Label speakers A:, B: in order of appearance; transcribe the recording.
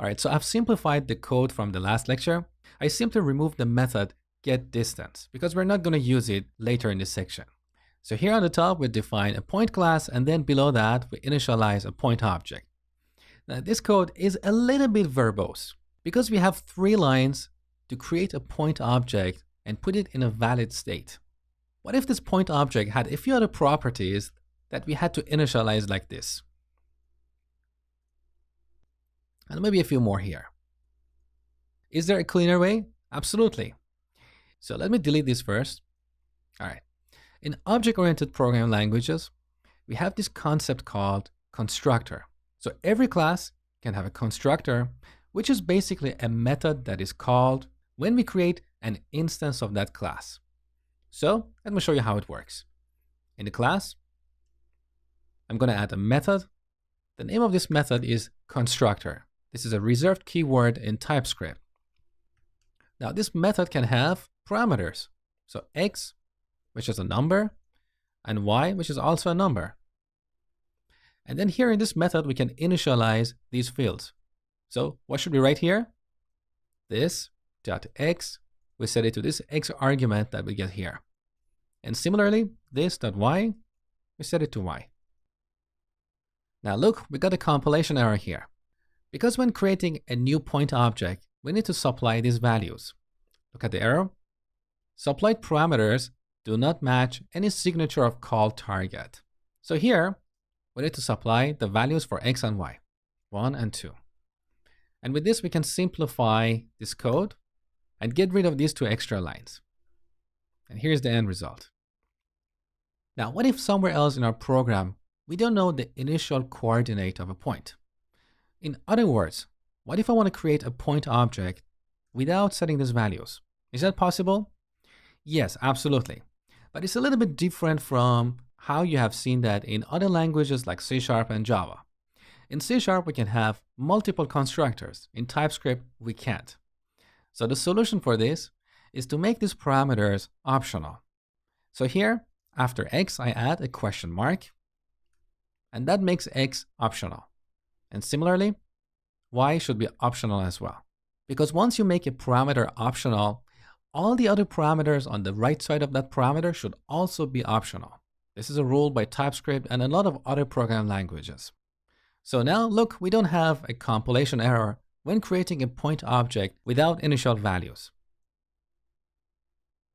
A: All right, so I've simplified the code from the last lecture. I simply removed the method getDistance because we're not going to use it later in this section. So here on the top, we define a point class, and then below that, we initialize a point object. Now, this code is a little bit verbose because we have 3 lines to create a point object and put it in a valid state. What if this point object had a few other properties that we had to initialize like this? And maybe a few more here. Is there a cleaner way? Absolutely. So let me delete this first. All right. In object-oriented programming languages, we have this concept called constructor. So every class can have a constructor, which is basically a method that is called when we create an instance of that class. So let me show you how it works. In the class, I'm going to add a method. The name of this method is constructor. This is a reserved keyword in TypeScript. Now this method can have parameters. So x, which is a number, and y, which is also a number. And then here in this method, we can initialize these fields. So what should we write here? This dot x, we set it to this x argument that we get here. And similarly, this dot y, we set it to y. Now look, we got a compilation error here. Because when creating a new point object, we need to supply these values. Look at the error. Supplied parameters do not match any signature of call target. So here, we need to supply the values for x and y, 1 and 2. And with this, we can simplify this code and get rid of these 2 extra lines. And here's the end result. Now, what if somewhere else in our program, we don't know the initial coordinate of a point? In other words, what if I want to create a point object without setting these values? Is that possible? Yes, absolutely. But it's a little bit different from how you have seen that in other languages like C# and Java. In C#, we can have multiple constructors. In TypeScript, we can't. So the solution for this is to make these parameters optional. So here, after x, I add a question mark, and that makes x optional. And similarly, y should be optional as well. Because once you make a parameter optional, all the other parameters on the right side of that parameter should also be optional. This is a rule by TypeScript and a lot of other programming languages. So now look, we don't have a compilation error when creating a point object without initial values.